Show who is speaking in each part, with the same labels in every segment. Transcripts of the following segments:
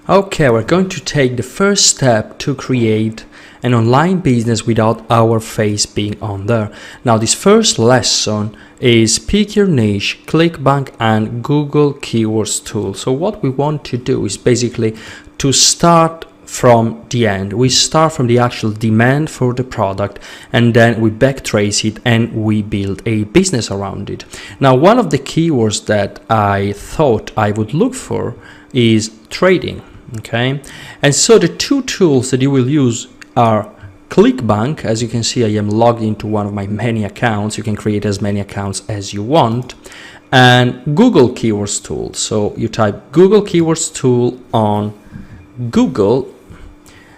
Speaker 1: Okay, we're going to take the first step to create an online business without our face being on there. Now, this first lesson is pick your niche, Clickbank and Google Keywords tool. So what we want to do is basically to start from the end. We start from the actual demand for the product, and then we backtrace it and we build a business around it. Now, one of the keywords that I thought I would look for is trading. Okay, and so the two tools that you will use are Clickbank. As you can see, I am logged into one of my many accounts. You can create as many accounts as you want. And Google Keywords tool. So you type Google Keywords tool on Google,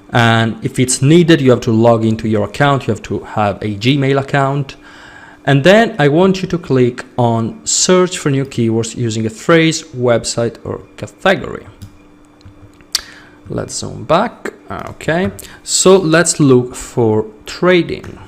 Speaker 1: and if it's needed, you have to log into your account. You have to have a Gmail account. And then I want you to click on search for new keywords using a phrase, website, or category. Let's zoom back. Okay, so let's look for trading.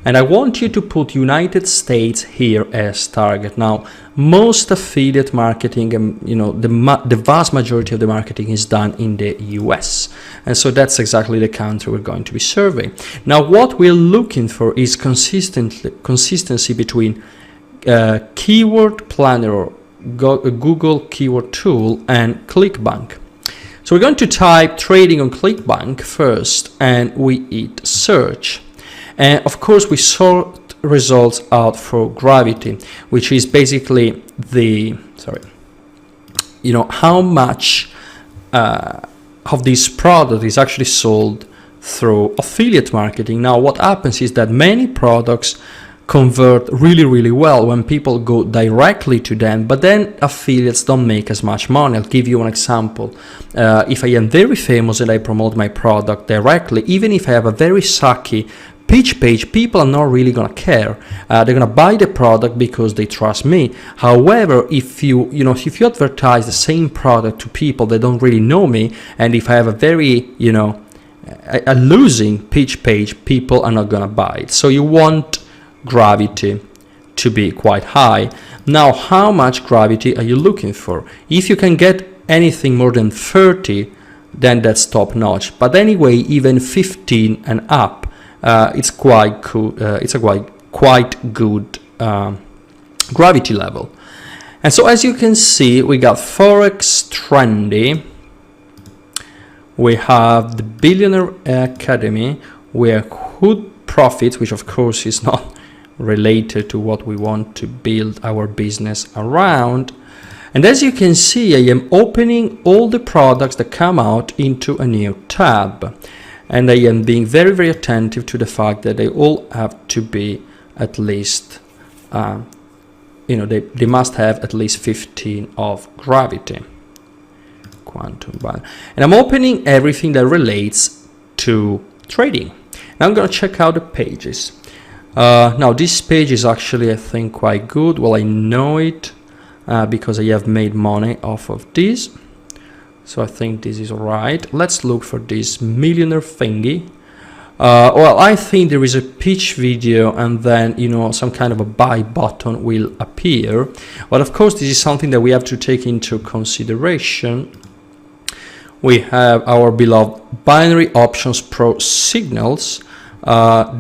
Speaker 1: And I want you to put United States here as target. Now, most affiliate marketing, and the vast majority of the marketing is done in the US. And so that's exactly the country we're going to be serving. Now, what we're looking for is consistency between Keyword Planner or Google Keyword Tool and Clickbank. So we're going to type trading on Clickbank first, and we hit search. And of course, we sort results out for gravity, which is basically how much of this product is actually sold through affiliate marketing. Now, what happens is that many products convert really well when people go directly to them, but then affiliates don't make as much money. I'll give you an example. If I am very famous and I promote my product directly, even if I have a very sucky pitch page, people are not really gonna care. They're gonna buy the product because they trust me. However, if you advertise the same product to people that don't really know me, and if I have a very a losing pitch page, people are not gonna buy it. So you want gravity to be quite high. Now, how much gravity are you looking for? If you can get anything more than 30, then that's top notch. But anyway, even 15 and up, it's quite cool. It's a quite good gravity level. And so, as you can see, we got Forex Trendy. We have the Billionaire Academy, where Hood Profits, which of course is not related to what we want to build our business around. And as you can see, I am opening all the products that come out into a new tab, and I am being very attentive to the fact that they all have to be at least they must have at least 15 of gravity. Quantum balance. And I'm opening everything that relates to trading. Now I'm going to check out the pages. Now this page is actually, I think, quite good. Well, I know it because I have made money off of this. So I think this is right. Let's look for this millionaire thingy. Well, I think there is a pitch video, and then some kind of a buy button will appear. But of course, this is something that we have to take into consideration. We have our beloved binary options pro signals.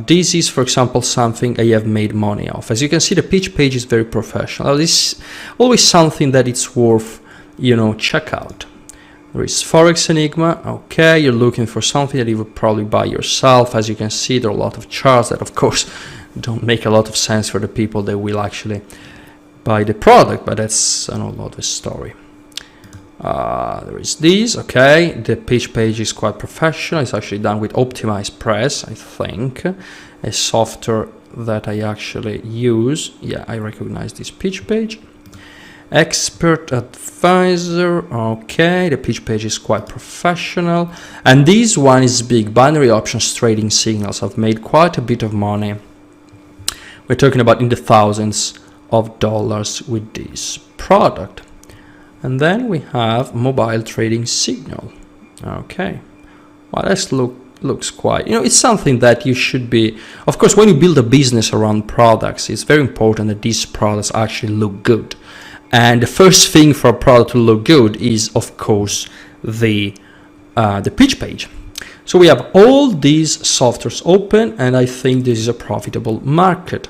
Speaker 1: This is, for example, something I have made money off. As you can see, the pitch page is very professional. This is always something that it's worth, check out. There is Forex Enigma. Okay, you're looking for something that you would probably buy yourself. As you can see, there are a lot of charts that, of course, don't make a lot of sense for the people that will actually buy the product, but that's another story. There is this. Okay, the pitch page is quite professional. It's actually done with Optimized Press, I think, a software that I actually use. Yeah, I recognize this pitch page. Expert Advisor. Okay, the pitch page is quite professional, and this one is big. Binary options trading signals. I've made quite a bit of money. We're talking about in the thousands of dollars with this product. And then we have mobile trading signal. Okay, well, this looks quite, it's something that you should be, of course, when you build a business around products, it's very important that these products actually look good. And the first thing for a product to look good is, of course, the pitch page. So we have all these softwares open, and I think this is a profitable market.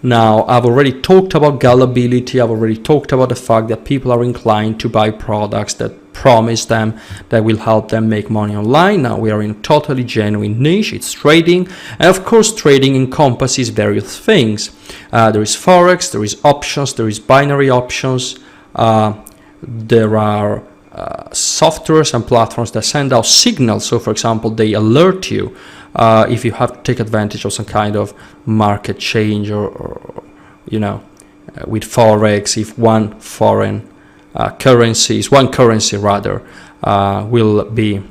Speaker 1: Now, I've already talked about gullibility. I've already talked about the fact that people are inclined to buy products that promise them that will help them make money online. Now we are in a totally genuine niche. It's trading. And of course, trading encompasses various things. There is Forex, there is options, there is binary options. There are softwares and platforms that send out signals. So for example, they alert you if you have to take advantage of some kind of market change, or you know, with Forex, if one currency will be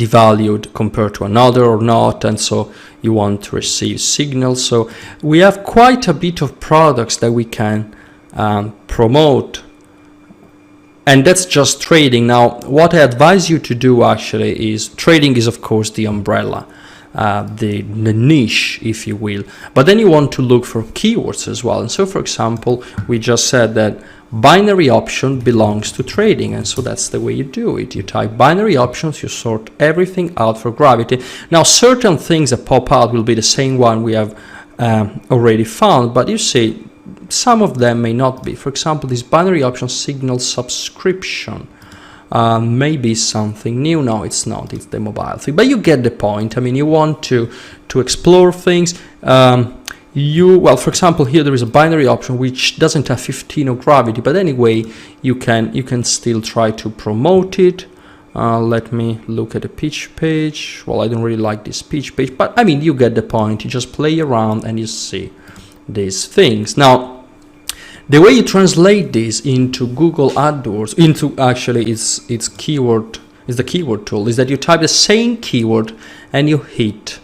Speaker 1: devalued compared to another or not, and so you want to receive signals. So we have quite a bit of products that we can promote. And that's just trading. Now, what I advise you to do actually is, trading is of course the umbrella, the niche, if you will. But then you want to look for keywords as well. And so, for example, we just said that binary option belongs to trading. And so that's the way you do it. You type binary options, you sort everything out for gravity. Now, certain things that pop out will be the same one we have already found, but you see, some of them may not be. For example, this binary option signal subscription may be something new. No, it's not. It's the mobile thing. But you get the point. I mean, you want to explore things. Well, for example, here there is a binary option which doesn't have 15 or gravity. But anyway, you can still try to promote it. Let me look at the pitch page. Well, I don't really like this pitch page, but I mean, you get the point. You just play around and you see these things. Now, the way you translate this into Google AdWords, into actually its keyword, is the keyword tool, is that you type the same keyword and you hit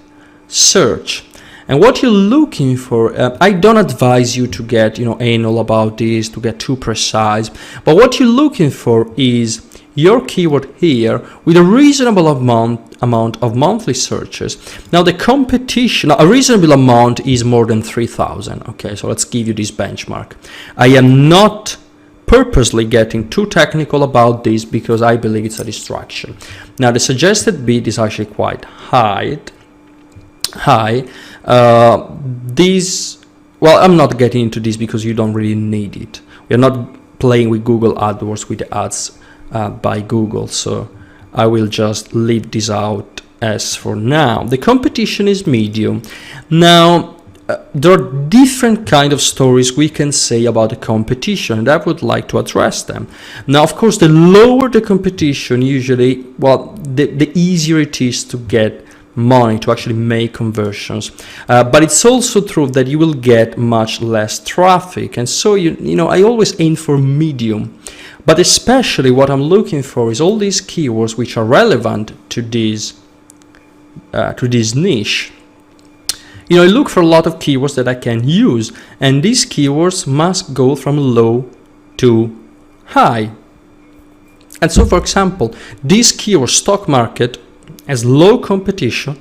Speaker 1: search. And what you're looking for, I don't advise you to get, anal about this, to get too precise, but what you're looking for is your keyword here with a reasonable amount of monthly searches. Now the competition, a reasonable amount is more than 3,000. Okay, so let's give you this benchmark. I am not purposely getting too technical about this because I believe it's a distraction. Now the suggested bid is actually quite high. Well, I'm not getting into this because you don't really need it. We're not playing with Google AdWords with the ads by Google, so I will just leave this out as for now. The competition is medium. Now, there are different kind of stories we can say about the competition, and I would like to address them. Now, of course, the lower the competition, usually, well, the easier it is to get money, to actually make conversions. But it's also true that you will get much less traffic. And so, I always aim for medium. But especially what I'm looking for is all these keywords which are relevant to this niche. I look for a lot of keywords that I can use, and these keywords must go from low to high. And so, for example, this keyword stock market has low competition,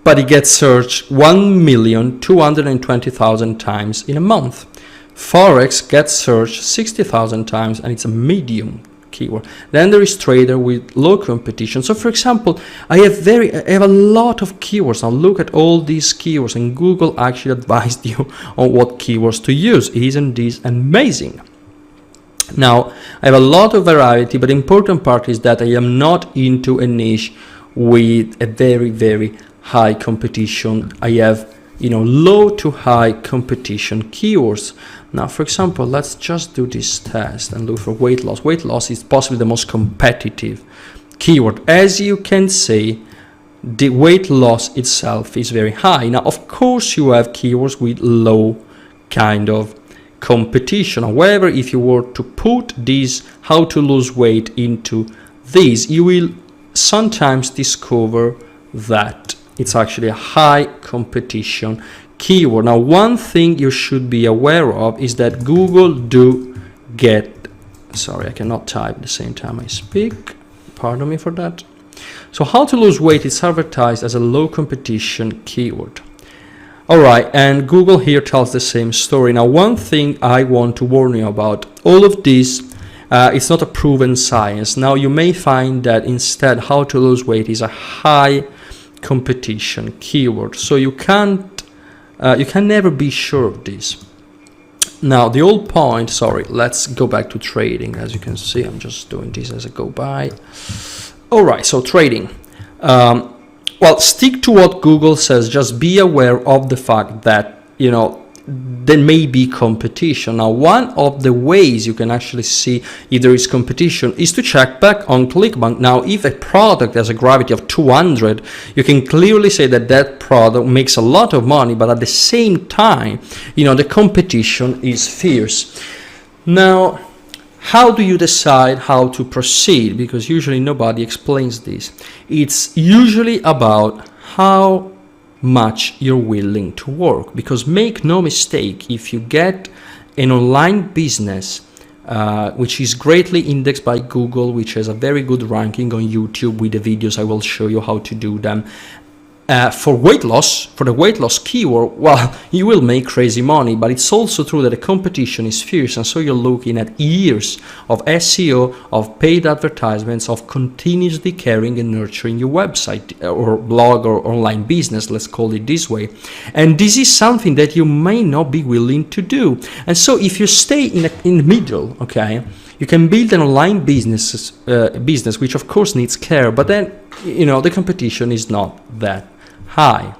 Speaker 1: but it gets searched 1,220,000 times in a month. Forex gets searched 60,000 times, and it's a medium keyword. Then there is trader with low competition. So for example, I have a lot of keywords. Now look at all these keywords, and Google actually advised you on what keywords to use. Isn't this amazing? Now, I have a lot of variety, but the important part is that I am not into a niche with a very, very high competition. I have, low to high competition keywords. Now, for example, let's just do this test and look for weight loss. Weight loss is possibly the most competitive keyword. As you can see, the weight loss itself is very high. Now, of course, you have keywords with low kind of competition. However, if you were to put this how to lose weight into this, you will sometimes discover that it's actually a high competition keyword. Now, one thing you should be aware of is that Google do get, sorry, I cannot type at the same time I speak, pardon me for that. So how to lose weight is advertised as a low competition keyword. All right, and Google here tells the same story. Now, one thing I want to warn you about, all of this, it's not a proven science. Now, you may find that instead, how to lose weight is a high competition keyword. So you can never be sure of this. Now, the whole point, sorry, let's go back to trading. As you can see, I'm just doing this as I go by. All right, so trading. Well, stick to what Google says. Just be aware of the fact that, you know, there may be competition. Now, one of the ways you can actually see if there is competition is to check back on Clickbank. Now, if a product has a gravity of 200, you can clearly say that that product makes a lot of money, but at the same time, you know, the competition is fierce. Now, how do you decide how to proceed? Because usually nobody explains this. It's usually about how much you're willing to work. Because make no mistake, if you get an online business which is greatly indexed by Google, which has a very good ranking on YouTube with the videos I will show you how to do them, for weight loss, for the weight loss keyword, well, you will make crazy money, but it's also true that the competition is fierce, and so you're looking at years of SEO, of paid advertisements, of continuously caring and nurturing your website or blog or online business, let's call it this way. And this is something that you may not be willing to do. And so if you stay in the middle, okay, you can build an online business, which of course needs care, but then, you know, the competition is not that high.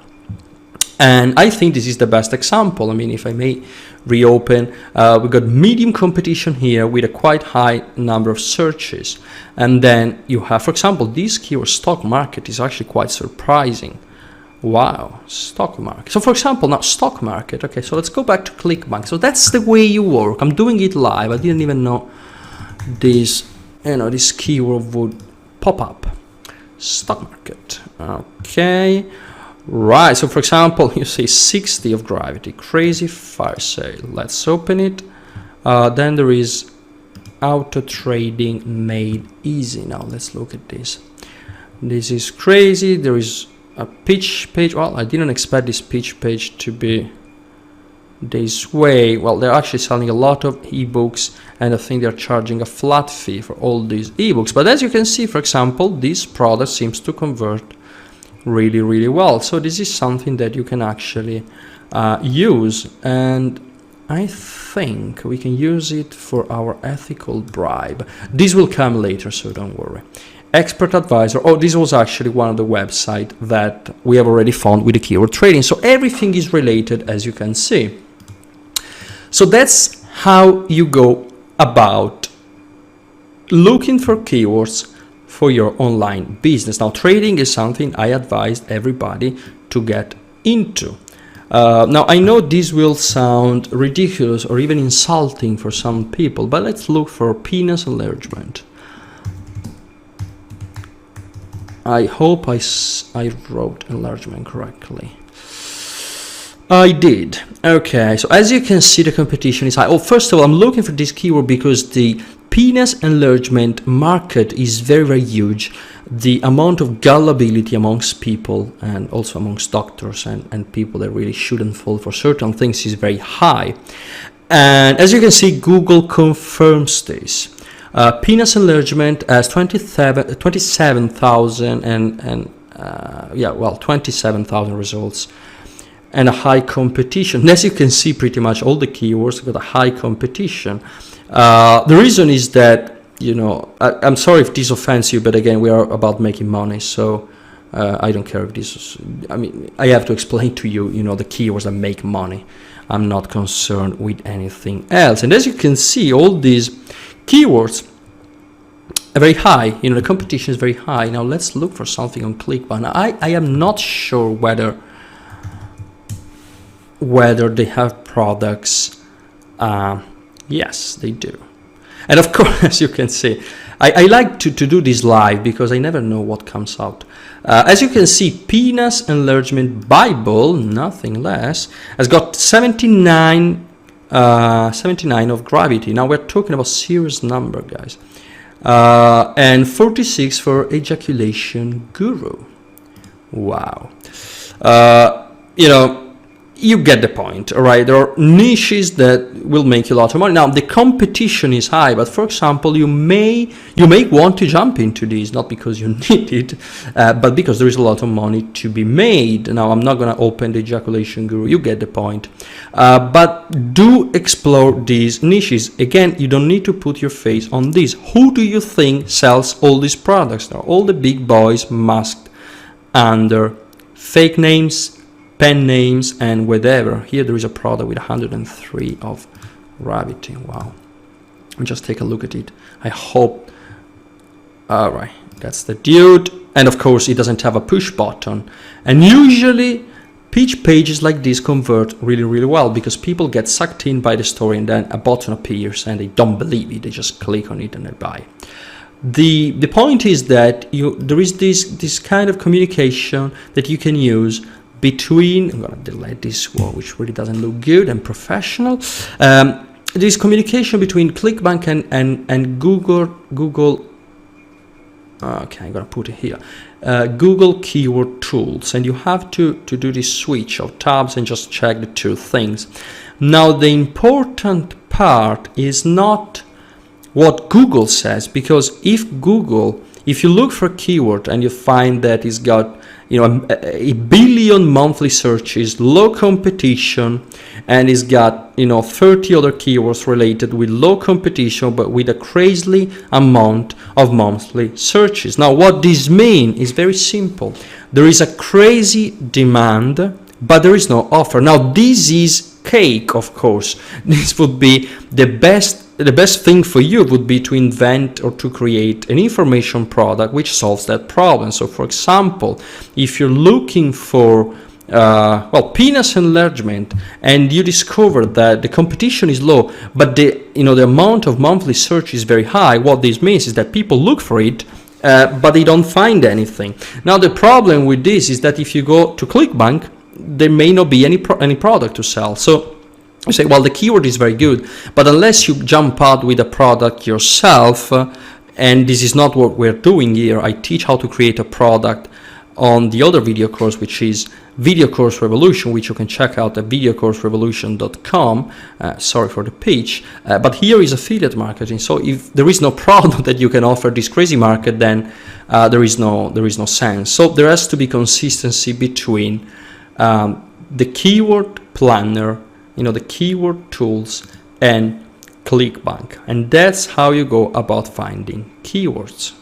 Speaker 1: And I think this is the best example. I mean, if I may reopen, we got medium competition here with a quite high number of searches. And then you have, for example, this keyword stock market is actually quite surprising. Wow, stock market. So for example, now stock market. Okay, so let's go back to Clickbank. So that's the way you work. I'm doing it live. I didn't even know this, you know, this keyword would pop up. Stock market. Okay. Right, so for example, you see 60 of gravity, crazy fire sale. Let's open it. Then there is auto trading made easy. Now let's look at this. This is crazy. There is a pitch page. Well, I didn't expect this pitch page to be this way. Well, they're actually selling a lot of ebooks, and I think they're charging a flat fee for all these ebooks. But as you can see, for example, this product seems to convert really, really well. So this is something that you can actually use, and I think we can use it for our ethical bribe. This will come later, so don't worry. Expert advisor. Oh, this was actually one of the websites that we have already found with the keyword trading. So everything is related, as you can see. So that's how you go about looking for keywords for your online business. Now, trading is something I advise everybody to get into. Now, I know this will sound ridiculous or even insulting for some people, but let's look for penis enlargement. I hope I wrote enlargement correctly. I did. Okay, so as you can see, the competition is high. Oh, first of all, I'm looking for this keyword because the penis enlargement market is very, very huge. The amount of gullibility amongst people, and also amongst doctors and people that really shouldn't fall for certain things, is very high. And as you can see, Google confirms this. Penis enlargement has 27,000 27,000 results, and a high competition. As you can see, pretty much all the keywords got a high competition. The reason is that, you know, I'm sorry if this offends you, but again, we are about making money, so I don't care if this is, I mean, I have to explain to you, you know, the keywords that make money. I'm not concerned with anything else. And as you can see, all these keywords are very high. You know, the competition is very high. Now let's look for something on Clickbank. I am not sure whether they have products. Yes, they do. And of course, as you can see, I like to do this live because I never know what comes out. As you can see, Penis Enlargement Bible, nothing less, has got 79 of gravity. Now we're talking about serious number, guys. And 46 for Ejaculation Guru. Wow. You know, you get the point, all right? There are niches that will make you a lot of money. Now, the competition is high, but for example, you may want to jump into these, not because you need it, but because there is a lot of money to be made. Now, I'm not going to open the ejaculation guru, you get the point. But do explore these niches. Again, you don't need to put your face on this. Who do you think sells all these products? Now, all the big boys masked under fake names, pen names, and whatever. Here there is a product with 103 of gravity. Wow. Just take a look at it. I hope. All right, that's the dude. And of course, it doesn't have a push button. And usually, pitch pages like this convert really, really well because people get sucked in by the story and then a button appears and they don't believe it. They just click on it and they buy. The point is that there is this kind of communication that you can use between, I'm going to delete this one, which really doesn't look good and professional. This communication between Clickbank and Google. Okay, I'm going to put it here. Google keyword tools, and you have to do this switch of tabs and just check the two things. Now, the important part is not what Google says, because if you look for a keyword and you find that it's got a billion monthly searches, low competition, and it's got 30 other keywords related with low competition but with a crazy amount of monthly searches. Now, what this means is very simple. There is a crazy demand, but there is no offer. Now, this is cake, of course. This would be the best thing for you would be to invent or to create an information product which solves that problem. So, for example, if you're looking for penis enlargement and you discover that the competition is low, but the amount of monthly search is very high, what this means is that people look for it, but they don't find anything. Now, the problem with this is that if you go to Clickbank, there may not be any product to sell. So you say, well, the keyword is very good, but unless you jump out with a product yourself, and this is not what we're doing here. I teach how to create a product on the other video course, which is Video Course Revolution, which you can check out at videocourserevolution.com. Sorry for the pitch, but here is affiliate marketing. So if there is no product that you can offer this crazy market, then there is no sense. So there has to be consistency between the keyword planner, the keyword tools, and Clickbank, and that's how you go about finding keywords.